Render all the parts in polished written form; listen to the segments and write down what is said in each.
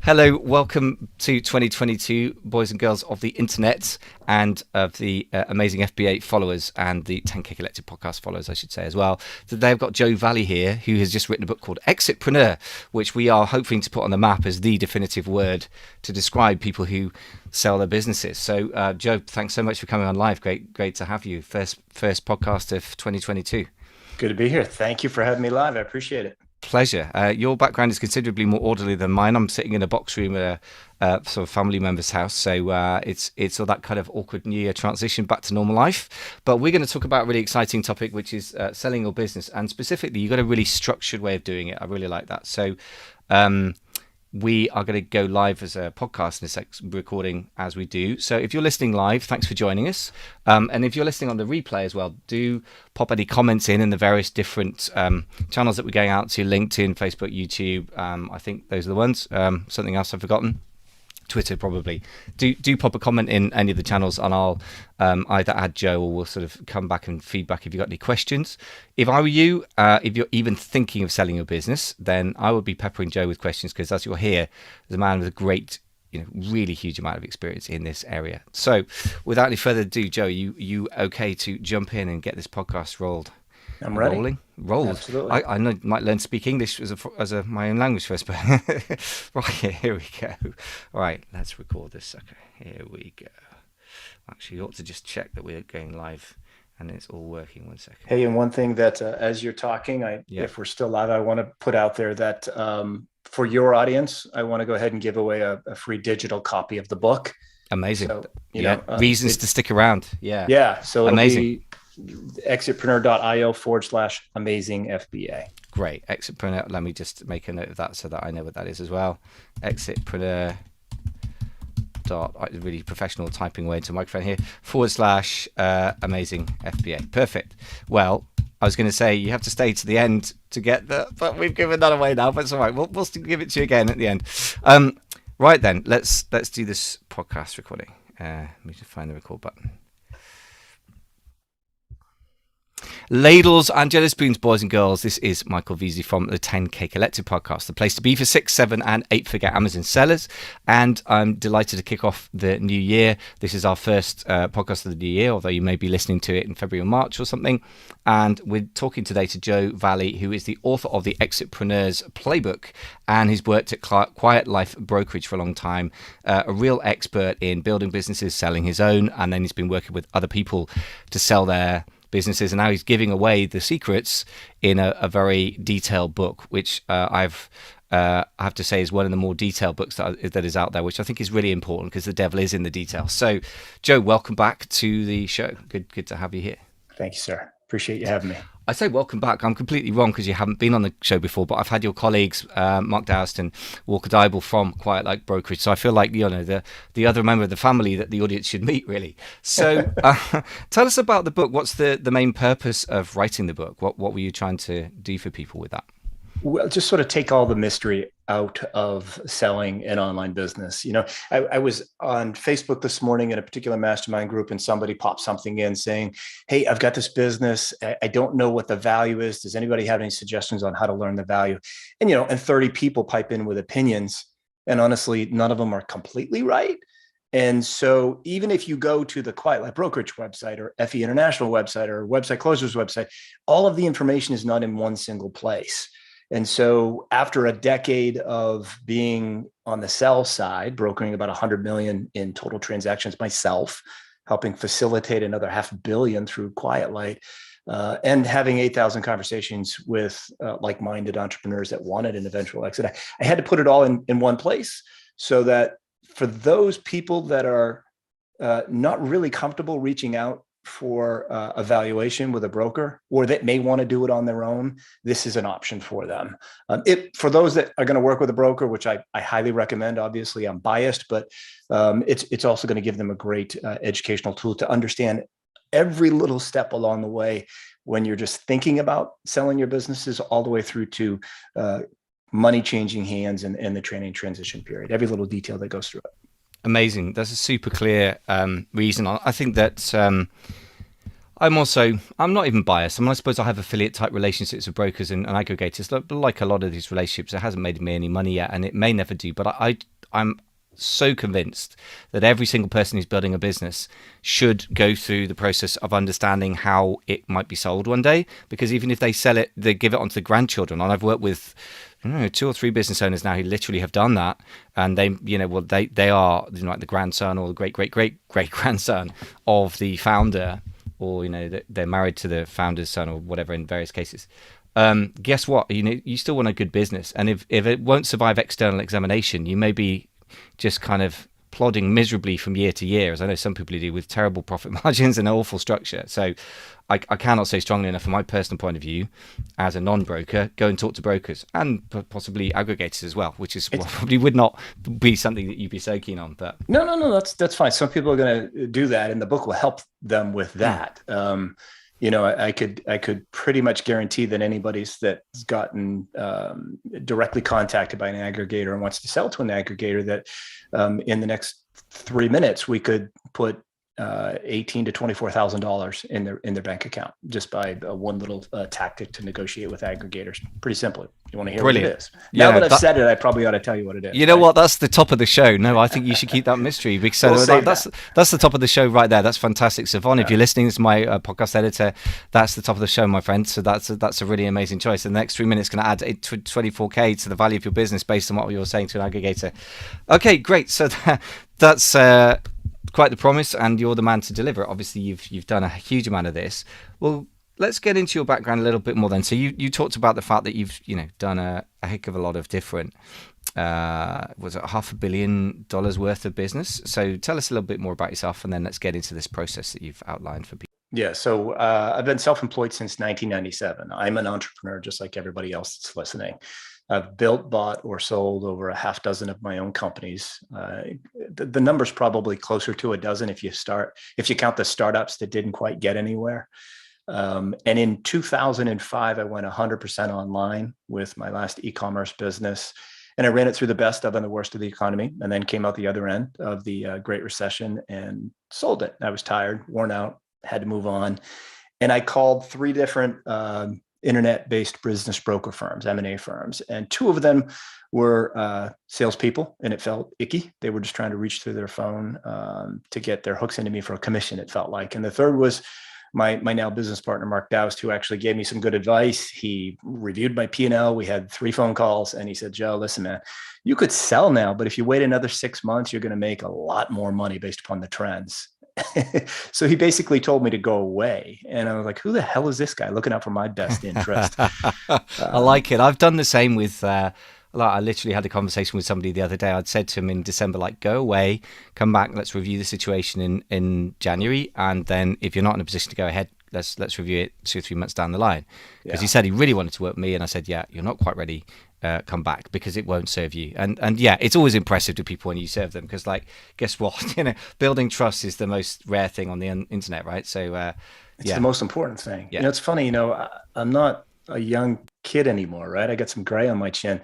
Hello, welcome to 2022, boys and girls of the internet and of the amazing FBA followers and the 10K Collective podcast followers, I should say as well. Today I've got Joe Valley here, who has just written a book called Exitpreneur, which we are hoping to put on the map as the definitive word to describe people who sell their businesses. So, Joe, thanks so much for coming on live. Great to have you. First podcast of 2022. Good to be here. Thank you for having me live. I appreciate it. Pleasure. Your background is considerably more orderly than mine. I'm sitting in a box room at a sort of family member's house, so it's all that kind of awkward New Year transition back to normal life. But we're going to talk about a really exciting topic, which is selling your business, and specifically, you've got a really structured way of doing it. I really like that. So, we are going to go live as a podcast and it's recording as we do. So if you're listening live, thanks for joining us. And if you're listening on the replay as well, do pop any comments in the various different channels that we're going out to: LinkedIn, Facebook, YouTube. I think those are the ones. Something else I've forgotten. Twitter probably. Do pop a comment in any of the channels and I'll either add Joe or we'll sort of come back and feedback if you've got any questions. If I were you, if you're even thinking of selling your business, then I would be peppering Joe with questions, because as you'll hear, there's a man with a great, really huge amount of experience in this area. So without any further ado, Joe, you okay to jump in and get this podcast rolled? I'm ready. Rolled. Absolutely. I know, might learn to speak English as my own language first, but right, here we go. All right, let's record this sucker. Here we go. Actually, you ought to just check that we're going live and it's all working. 1 second. Hey, and one thing that as you're talking, if we're still live, I want to put out there that for your audience, I want to go ahead and give away a free digital copy of the book. Amazing. So, reasons to stick around. Yeah. Yeah. So amazing. Exitpreneur.io/amazing FBA. Great. Exitpreneur. Let me just make a note of that so that I know what that is as well. Exitpreneur. Really professional typing away into the microphone here /amazing FBA. Perfect. Well, I was going to say you have to stay to the end to get that, but we've given that away now. But it's all right. We'll still give it to you again at the end. Right then, let's do this podcast recording. Let me just find the record button. Ladles and jelly spoons, boys and girls. This is Michael Veazey from the 10K Collective podcast, the place to be for 6, 7, and 8-figure Amazon sellers. And I'm delighted to kick off the new year. This is our first podcast of the new year, although you may be listening to it in February or March or something. And we're talking today to Joe Valley, who is the author of the Exitpreneur's Playbook, and he's worked at Quiet Life Brokerage for a long time. A real expert in building businesses, selling his own, and then he's been working with other people to sell their businesses, and now he's giving away the secrets in a very detailed book, which I have to say is one of the more detailed books that is out there, which I think is really important because the devil is in the details. So, Joe, welcome back to the show. Good to have you here. Thank you, sir. Appreciate you having me. I say welcome back. I'm completely wrong because you haven't been on the show before, but I've had your colleagues, Mark Doust and Walker Dybel from Quiet Life Brokerage. So I feel like, the other member of the family that the audience should meet, really. So tell us about the book. What's the main purpose of writing the book? What were you trying to do for people with that? Well, just sort of take all the mystery out of selling an online business. I was on Facebook this morning in a particular mastermind group, and somebody popped something in saying, "Hey, I've got this business. I don't know what the value is. Does anybody have any suggestions on how to learn the value?" And 30 people pipe in with opinions, and honestly, none of them are completely right. And so even if you go to the Quiet Life Brokerage website or FE International website or Website Closer's website, all of the information is not in one single place. And so after a decade of being on the sell side, brokering about 100 million in total transactions myself, helping facilitate another 500 million through Quiet Light, and having 8,000 conversations with like-minded entrepreneurs that wanted an eventual exit, I had to put it all in one place so that for those people that are not really comfortable reaching out for evaluation with a broker, or that may want to do it on their own, this is an option for them. For those that are going to work with a broker, which I highly recommend, obviously I'm biased, but it's also going to give them a great educational tool to understand every little step along the way when you're just thinking about selling your businesses, all the way through to money changing hands and the training transition period, every little detail that goes through it. Amazing. That's a super clear reason. I think that I'm not even biased. I mean, I suppose I have affiliate type relationships with brokers and aggregators. Like a lot of these relationships, it hasn't made me any money yet, and it may never do. But I'm so convinced that every single person who's building a business should go through the process of understanding how it might be sold one day. Because even if they sell it, they give it on to the grandchildren. And I've worked with 2 or 3 business owners now who literally have done that, and they are like the grandson or the great grandson of the founder, or they're married to the founder's son or whatever in various cases. Guess what? You still want a good business, and if it won't survive external examination, you may be just kind of plodding miserably from year to year, as I know some people do, with terrible profit margins and awful structure. So I cannot say strongly enough, from my personal point of view, as a non-broker, go and talk to brokers and possibly aggregators as well, which is probably would not be something that you'd be so keen on. But no, that's fine. Some people are going to do that, and the book will help them with that. I could pretty much guarantee that anybody's that's gotten directly contacted by an aggregator and wants to sell to an aggregator, that in the next 3 minutes we could put $18,000 to $24,000 in their bank account just by one little tactic to negotiate with aggregators. Pretty simple. You want to hear brilliant. what it is? Now that I've said it, I probably ought to tell you what it is. You know what? That's the top of the show. No, I think you should keep that mystery, because that's the top of the show right there. That's fantastic. So Vaughn, if you're listening, this is my podcast editor. That's the top of the show, my friend. So that's a really amazing choice. The next 3 minutes going to add 24K to the value of your business based on what you're saying to an aggregator. Okay, great. So that's quite the promise, and you're the man to deliver. Obviously, you've done a huge amount of this. Well, let's get into your background a little bit more then. So you talked about the fact that you've done a heck of a lot of different was it $500 million worth of business? So tell us a little bit more about yourself, and then let's get into this process that you've outlined for people. Yeah, so I've been self-employed since 1997. I'm an entrepreneur just like everybody else that's listening. I've built, bought, or sold over a half dozen of my own companies. The number's probably closer to a dozen if you count the startups that didn't quite get anywhere. And in 2005, I went 100% online with my last e-commerce business. And I ran it through the best of and the worst of the economy, and then came out the other end of the Great Recession and sold it. I was tired, worn out, had to move on. And I called 3 different internet-based business broker firms, M&A firms, and 2 of them were salespeople, and it felt icky. They were just trying to reach through their phone to get their hooks into me for a commission, it felt like. And the third was my now business partner, Mark Doust, who actually gave me some good advice. He reviewed my P&L. We had 3 phone calls, and he said, Joe, listen, man, you could sell now, but if you wait another 6 months, you're going to make a lot more money based upon the trends. So he basically told me to go away. And I was like, who the hell is this guy looking out for my best interest? I like it. I've done the same with, I literally had a conversation with somebody the other day. I'd said to him in December, go away, come back, let's review the situation in January. And then if you're not in a position to go ahead, let's review it 2 or 3 months down the line. Because he said he really wanted to work with me. And I said, yeah, you're not quite ready. Come back, because it won't serve you. And yeah, it's always impressive to people when you serve them, because guess what, building trust is the most rare thing on the internet, right? So it's the most important thing. It's funny, I'm not a young kid anymore, right? I got some gray on my chin,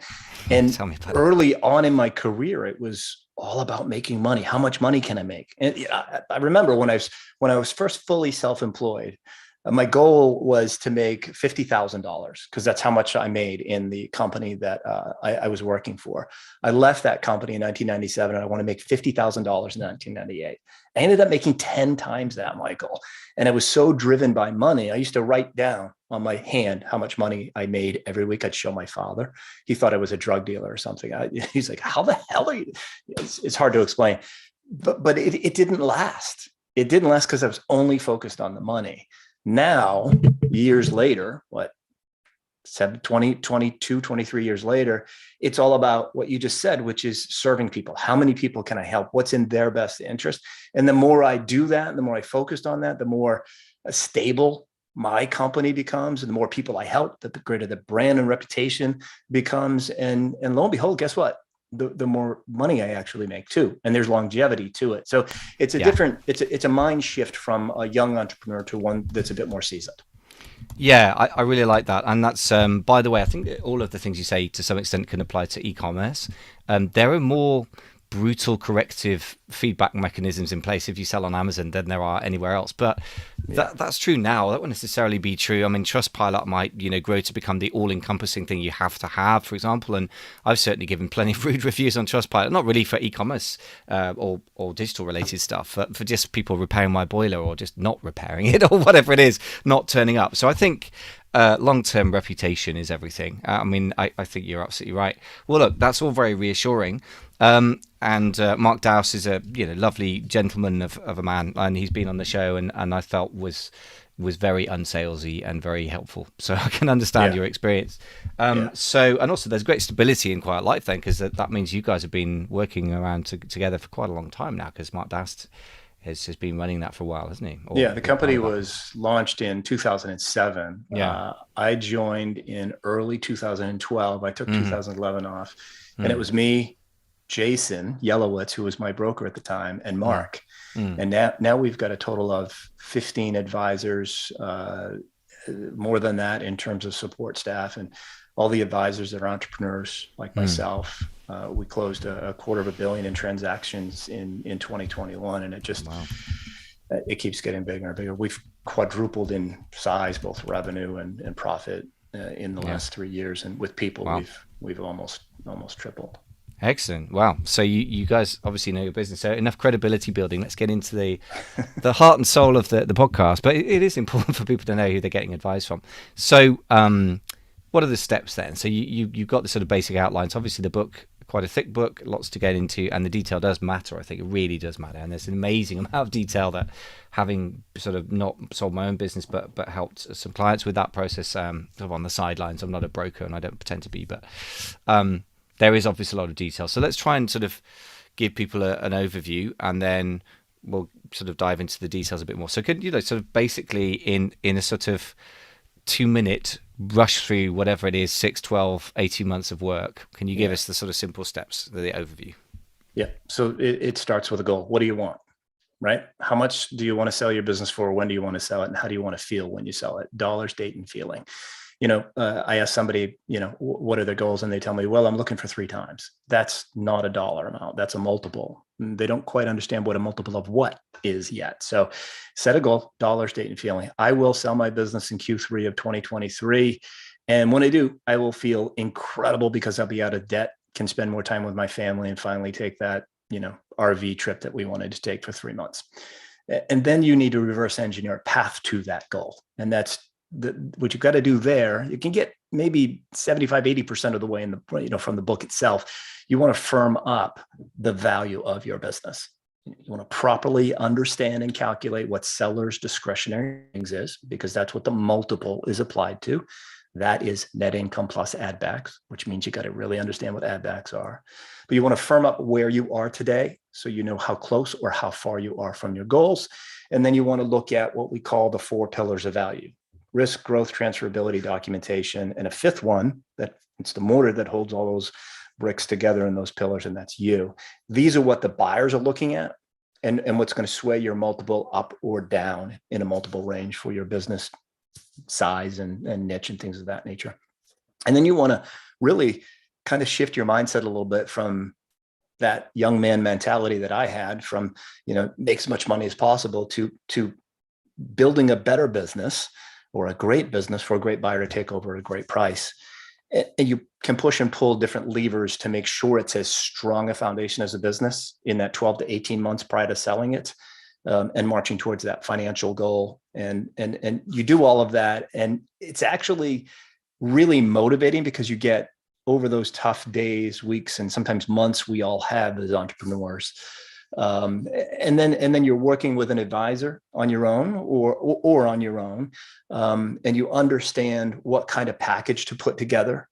and early on in my career, it was all about making money. How much money can I make? And I remember when I was first fully self-employed, my goal was to make $50,000, because that's how much I made in the company that I was working for. I left that company in 1997, and I want to make $50,000 in 1998. I ended up making 10 times that, Michael. And I was so driven by money. I used to write down on my hand how much money I made every week. I'd show my father. He thought I was a drug dealer or something. He's like, how the hell are you? It's hard to explain. But it didn't last. It didn't last because I was only focused on the money. Now, years later, 22, 23 years later, it's all about what you just said, which is serving people. How many people can I help? What's in their best interest? And the more I do that, the more I focused on that, the more stable my company becomes, and the more people I help, the greater the brand and reputation becomes. And lo and behold, guess what? The more money I actually make too. And there's longevity to it. So it's it's a mind shift from a young entrepreneur to one that's a bit more seasoned. Yeah, I really like that. And that's, by the way, I think all of the things you say to some extent can apply to e-commerce. There are more brutal corrective feedback mechanisms in place if you sell on Amazon than there are anywhere else. But that's true now. That won't necessarily be true. I mean, Trustpilot might, grow to become the all-encompassing thing you have to have, for example. And I've certainly given plenty of rude reviews on Trustpilot, not really for e-commerce or digital-related stuff, but for just people repairing my boiler or just not repairing it or whatever it is, not turning up. So I think long-term reputation is everything. I think you're absolutely right. Well, look, that's all very reassuring. And Mark Dowse is a lovely gentleman of a man, and he's been on the show, and I felt was very unsalesy and very helpful. So I can understand your experience. So, and also there's great stability in Quiet Life then, because that means you guys have been working around together for quite a long time now, because Mark Dowse has been running that for a while, hasn't he? The company was launched in 2007. I joined in early 2012. I took 2011 off, and it was me, Jason Yellowitz, who was my broker at the time, and Mark. And now we've got a total of 15 advisors, more than that in terms of support staff, and all the advisors that are entrepreneurs like myself. We closed a $250 million in transactions in 2021, and it just it keeps getting bigger and bigger. We've quadrupled in size, both revenue and profit, in the last 3 years, and with people we've almost tripled. Excellent. Wow. So you guys obviously know your business. So enough credibility building. Let's get into the heart and soul of the podcast. But it is important for people to know who they're getting advice from. So what are the steps then? So you've got the sort of basic outlines. Obviously the book, quite a thick book, lots to get into, and the detail does matter. I think it really does matter. And there's an amazing amount of detail that, having sort of not sold my own business, but helped some clients with that process, sort of on the sidelines. I'm not a broker and I don't pretend to be, but there is obviously a lot of detail. So let's try and sort of give people an overview, and then we'll sort of dive into the details a bit more. So could sort of basically in a sort of 2-minute rush through whatever it is, 6, 12, 18 months of work, can you give us the sort of simple steps, the overview? Yeah. So it starts with a goal. What do you want, right? How much do you want to sell your business for? When do you want to sell it? And how do you want to feel when you sell it? Dollars, date, and feeling. I ask somebody, what are their goals? And they tell me, well, I'm looking for 3 times. That's not a dollar amount. That's a multiple. They don't quite understand what a multiple of what is yet. So set a goal, dollars, date, and feeling. I will sell my business in Q3 of 2023. And when I do, I will feel incredible because I'll be out of debt, can spend more time with my family, and finally take that, RV trip that we wanted to take for 3 months. And then you need to reverse engineer a path to that goal. And that's what you've got to do there. You can get maybe 75, 80% of the way in the, from the book itself. You want to firm up the value of your business. You want to properly understand and calculate what sellers' discretionary earnings is, because that's what the multiple is applied to. That is net income plus add backs, which means you got to really understand what add backs are. But you want to firm up where you are today, so you know how close or how far you are from your goals. And then you want to look at what we call the 4 pillars of value: risk, growth, transferability, documentation, and a 5th one, that it's the mortar that holds all those bricks together in those pillars, and that's you. These are what the buyers are looking at, and what's going to sway your multiple up or down in a multiple range for your business size and niche and things of that nature. And then you want to really kind of shift your mindset a little bit from that young man mentality that I had, from, make as much money as possible, to building a better business or a great business for a great buyer to take over at a great price. And you can push and pull different levers to make sure it's as strong a foundation as a business in that 12 to 18 months prior to selling it, and marching towards that financial goal. And you do all of that. And it's actually really motivating, because you get over those tough days, weeks, and sometimes months we all have as entrepreneurs. And then you're working with an advisor on your own or on your own, and you understand what kind of package to put together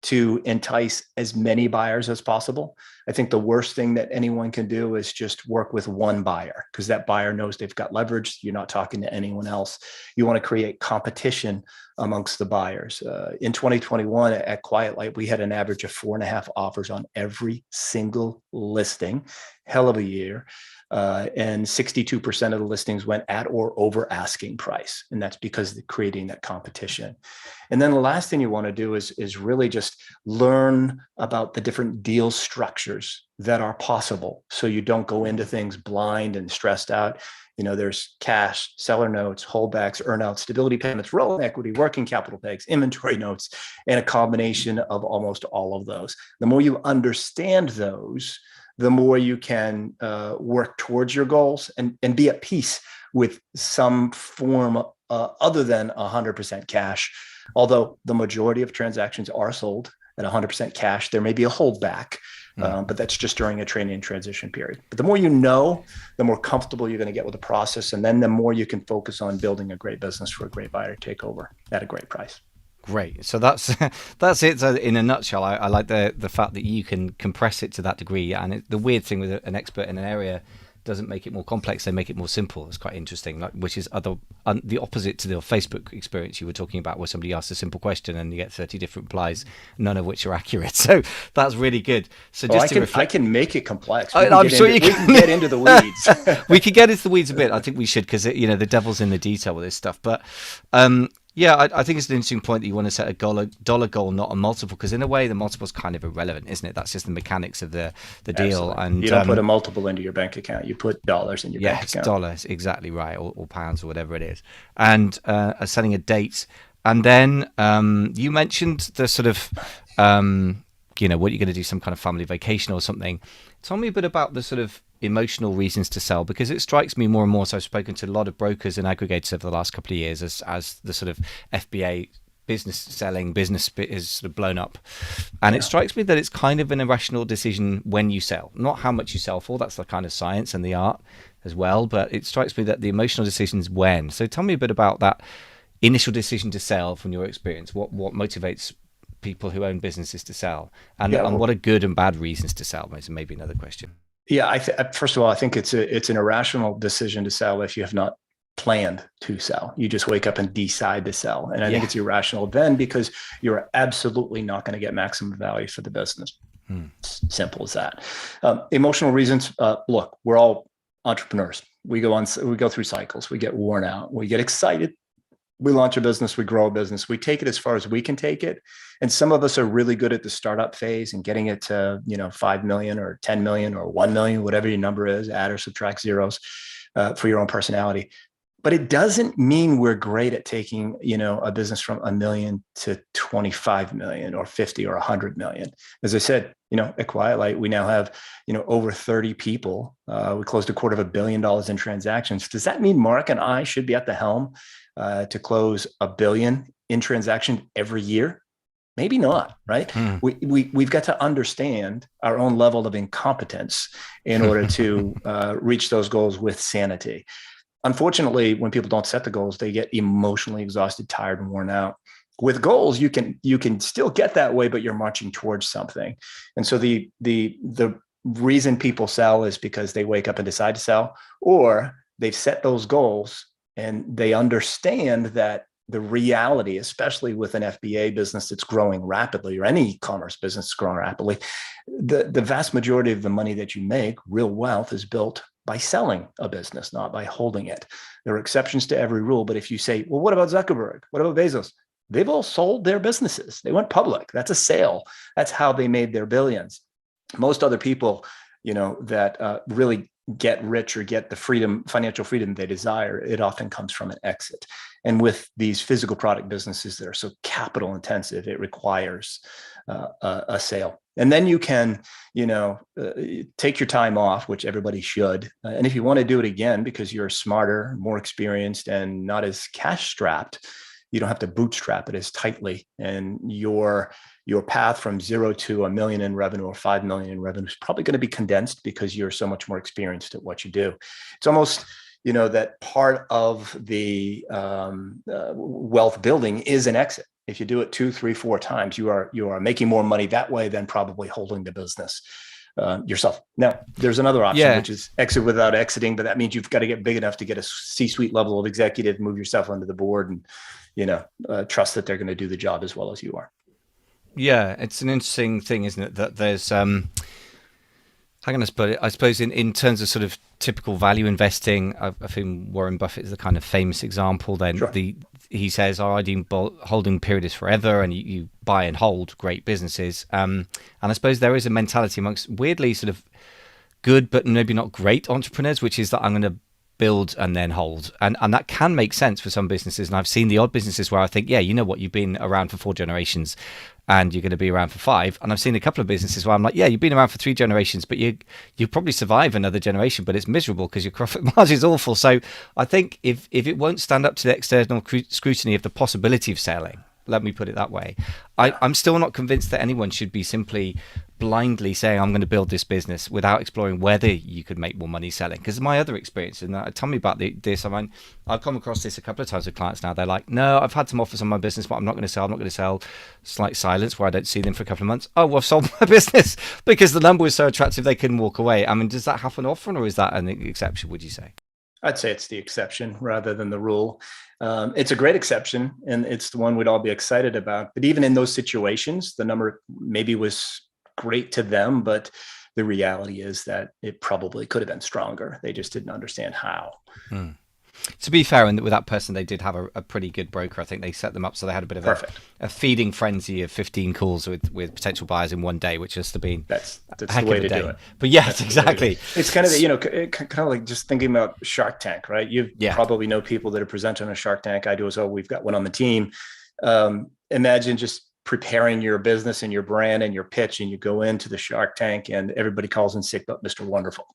to entice as many buyers as possible. I think the worst thing that anyone can do is just work with one buyer, because that buyer knows they've got leverage. You're not talking to anyone else. You want to create competition amongst the buyers. In 2021 at Quiet Light, we had an average of 4.5 offers on every single listing. Hell of a year. And 62% of the listings went at or over asking price. And that's because of creating that competition. And then the last thing you want to do is really just learn about the different deal structures that are possible, so you don't go into things blind and stressed out. There's cash, seller notes, holdbacks, earnouts, stability payments, rolling equity, working capital pegs, inventory notes, and a combination of almost all of those. The more you understand those, the more you can work towards your goals and be at peace with some form other than 100% cash. Although the majority of transactions are sold at 100% cash, there may be a holdback, but that's just during a training and transition period. But the more you know, the more comfortable you're going to get with the process, and then the more you can focus on building a great business for a great buyer to take over at a great price. Great. So that's it. So in a nutshell, I like the fact that you can compress it to that degree. And the weird thing with an expert in an area doesn't make it more complex; they make it more simple. It's quite interesting, which is the opposite to the Facebook experience you were talking about, where somebody asks a simple question and you get 30 different replies, none of which are accurate. So that's really good. So I can make it complex. I'm sure you can get into the weeds. We could get into the weeds a bit. I think we should, because the devil's in the detail with this stuff. But yeah, I think it's an interesting point that you want to set a dollar goal, not a multiple, because in a way the multiple is kind of irrelevant, isn't it? That's just the mechanics of the deal. Absolutely. And you don't put a multiple into your bank account; you put dollars in your bank account. Yes, dollars, exactly right, or pounds, or whatever it is. And setting a date, and then you mentioned the sort of what you're going to do, some kind of family vacation or something. Tell me a bit about the sort of emotional reasons to sell, because it strikes me more and more, so I've spoken to a lot of brokers and aggregators over the last couple of years as the sort of FBA business is sort of blown up, and it strikes me that it's kind of an irrational decision when you sell, not how much you sell for. That's the kind of science and the art as well, but it strikes me that the emotional decision is when. So tell me a bit about that initial decision to sell from your experience. What motivates people who own businesses to sell, and what are good and bad reasons to sell? Maybe another question. Yeah, first of all, I think it's an irrational decision to sell if you have not planned to sell. You just wake up and decide to sell, and I think it's irrational then, because you're absolutely not going to get maximum value for the business. Simple as that. Emotional reasons. Look, we're all entrepreneurs. We go through cycles. We get worn out. We get excited. We launch a business, we grow a business, we take it as far as we can take it. And some of us are really good at the startup phase and getting it to, 5 million or 10 million or 1 million, whatever your number is, add or subtract zeros for your own personality. But it doesn't mean we're great at taking, a business from 1 million to 25 million or 50 or 100 million. As I said, at Quiet Light, we now have, over 30 people. We closed $250 million in transactions. Does that mean Mark and I should be at the helm to close $1 billion in transactions every year? Maybe not, right? We've got to understand our own level of incompetence in order to reach those goals with sanity. Unfortunately, when people don't set the goals, they get emotionally exhausted, tired, and worn out. With goals, you can still get that way, but you're marching towards something. And so the reason people sell is because they wake up and decide to sell, or they've set those goals and they understand that the reality, especially with an FBA business that's growing rapidly, or any e-commerce business that's growing rapidly, the vast majority of the money that you make, real wealth, is built by selling a business, not by holding it. There are exceptions to every rule, but if you say, well, what about Zuckerberg? What about Bezos? They've all sold their businesses. They went public. That's a sale. That's how they made their billions. Most other people, that really get rich or get the financial freedom they desire, it often comes from an exit. And with these physical product businesses that are so capital intensive, it requires a sale. And then you can, take your time off, which everybody should. And if you want to do it again because you're smarter, more experienced, and not as cash strapped, you don't have to bootstrap it as tightly. And your path from 0 to 1 million in revenue or 5 million in revenue is probably going to be condensed because you're so much more experienced at what you do. It's almost, that part of the wealth building is an exit. If you do it 2, 3, 4 times, you are making more money that way than probably holding the business yourself. Now, there's another option, which is exit without exiting, but that means you've got to get big enough to get a C-suite level of executive, move yourself onto the board, and trust that they're going to do the job as well as you are. Yeah, it's an interesting thing, isn't it? That there's How can I put it? I suppose in terms of sort of typical value investing, I think Warren Buffett is the kind of famous example. Then Sure. he says our ideal holding period is forever, and you buy and hold great businesses. And I suppose there is a mentality amongst weirdly sort of good but maybe not great entrepreneurs, which is that I'm going to build and then hold, and that can make sense for some businesses. And I've seen the odd businesses where I think, yeah, you know what, you've been around for 4 generations and you're going to be around for 5. And I've seen a couple of businesses where I'm like, yeah, you've been around for 3 generations, but you probably survive another generation, but it's miserable because your profit margin is awful. So I think if it won't stand up to the external scrutiny of the possibility of selling, let me put it that way, Yeah. I'm still not convinced that anyone should be simply blindly saying I'm going to build this business without exploring whether you could make more money selling. Because my other experience, and tell me about this. I mean, I've come across this a couple of times with clients now. They're like, no, I've had some offers on my business, but I'm not going to sell. I'm not going to sell. Slight silence where I don't see them for a couple of months. Oh, well, I've sold my business because the number was so attractive they couldn't walk away. I mean, does that happen often, or is that an exception, would you say? I'd say it's the exception rather than the rule. It's a great exception, and it's the one we'd all be excited about. But even in those situations, the number maybe was great to them, but the reality is that it probably could have been stronger. They just didn't understand how. Hmm. To be fair, and with that person, they did have a pretty good broker. I think they set them up so they had a bit of Perfect. a feeding frenzy of 15 calls with potential buyers in one day, which has to be That's a heck the way of a to day. do it. But yes, That's exactly. it's kind of kind of like just thinking about Shark Tank, right? You Yeah. probably know people that are presenting on a Shark Tank. I do as well. We've got one on the team. Imagine just preparing your business and your brand and your pitch, and you go into the Shark Tank, and everybody calls in sick but Mr. Wonderful.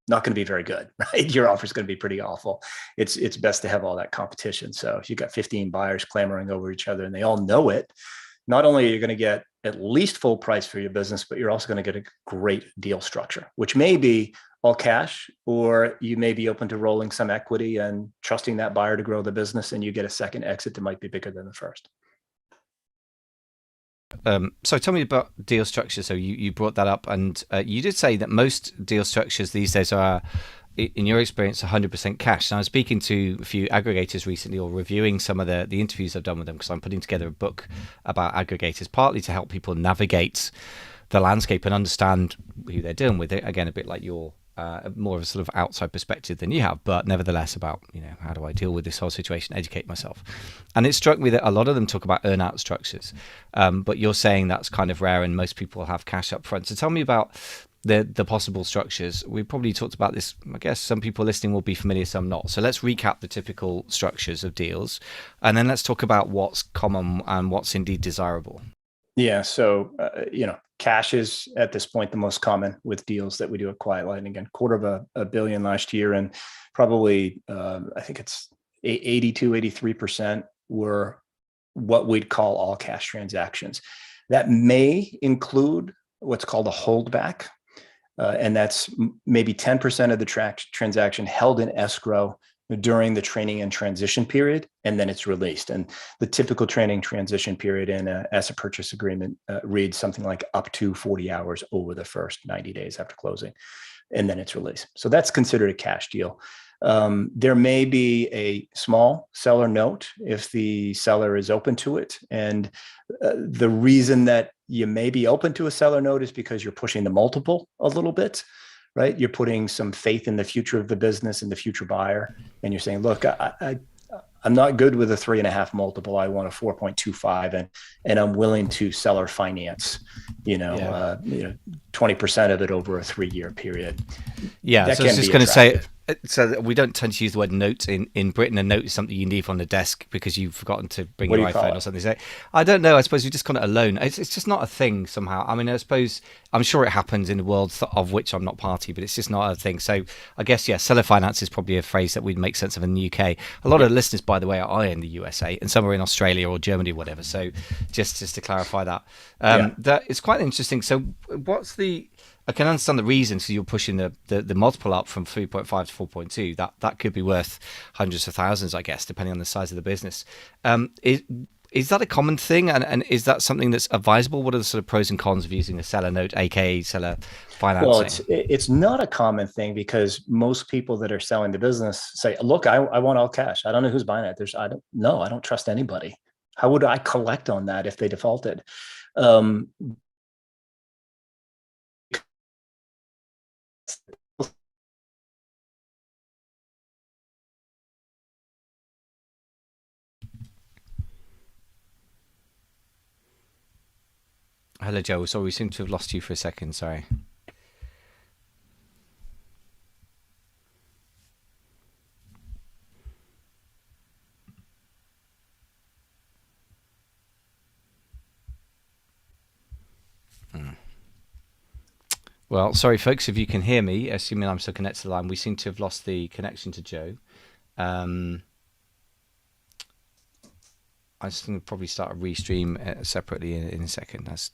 Not going to be very good, right? Your offer is going to be pretty awful. It's best to have all that competition. So if you've got 15 buyers clamoring over each other and they all know it, not only are you going to get at least full price for your business, but you're also going to get a great deal structure, which may be all cash, or you may be open to rolling some equity and trusting that buyer to grow the business, and you get a second exit that might be bigger than the first. So tell me about deal structure. So you brought that up, and you did say that most deal structures these days are, in your experience, 100% cash. And I was speaking to a few aggregators recently, or reviewing some of the interviews I've done with them, because I'm putting together a book about aggregators, partly to help people navigate the landscape and understand who they're dealing with. It again, a bit like your more of a sort of outside perspective than you have, but nevertheless about, how do I deal with this whole situation, educate myself. And it struck me that a lot of them talk about earn-out structures, but you're saying that's kind of rare and most people have cash up front. So tell me about the possible structures. We probably talked about this. I guess some people listening will be familiar, some not. So let's recap the typical structures of deals, and then let's talk about what's common and what's indeed desirable. Yeah. So, cash is at this point the most common with deals that we do at Quiet Lightning. Again, quarter of a billion last year, and probably I think it's 82, 83% were what we'd call all cash transactions. That may include what's called a holdback, and that's maybe 10% of the transaction held in escrow during the training and transition period, and then it's released. And the typical training transition period in a asset purchase agreement reads something like up to 40 hours over the first 90 days after closing, and then it's released. So that's considered a cash deal. There may be a small seller note if the seller is open to it. And the reason that you may be open to a seller note is because you're pushing the multiple a little bit, right? You're putting some faith in the future of the business and the future buyer. And you're saying, look, I'm not good with a 3.5 multiple. I want a 4.25, and I'm willing to seller finance, 20% of it over a 3-year period. Yeah, That so I was can just be going to say, attractive. so we don't tend to use the word note in Britain. A note is something you leave on the desk because you've forgotten to bring What do your you call iPhone or it? something. So I don't know. I suppose we just call it a loan. It's just not a thing somehow. I mean, I suppose I'm sure it happens in the world of which I'm not party, but it's just not a thing. So I guess, yeah, seller finance is probably a phrase that we'd make sense of in the UK. A lot of the listeners, by the way, are in the USA, and some are in Australia or Germany or whatever. So just to clarify that, Yeah. that it's quite interesting. So I can understand the reason. So you're pushing the multiple up from 3.5 to 4.2. That could be worth hundreds of thousands, I guess, depending on the size of the business. Is that a common thing? And is that something that's advisable? What are the sort of pros and cons of using a seller note, aka seller Well, financing? it's not a common thing because most people that are selling the business say, look, I want all cash. I don't know who's buying it. I don't know. I don't trust anybody. How would I collect on that if they defaulted? Um, Hello, Joe. Sorry, we seem to have lost you for a second. Sorry. Well, sorry, folks, if you can hear me, assuming I'm still connected to the line, we seem to have lost the connection to Joe. I'm just going to probably start a restream separately in a second. That's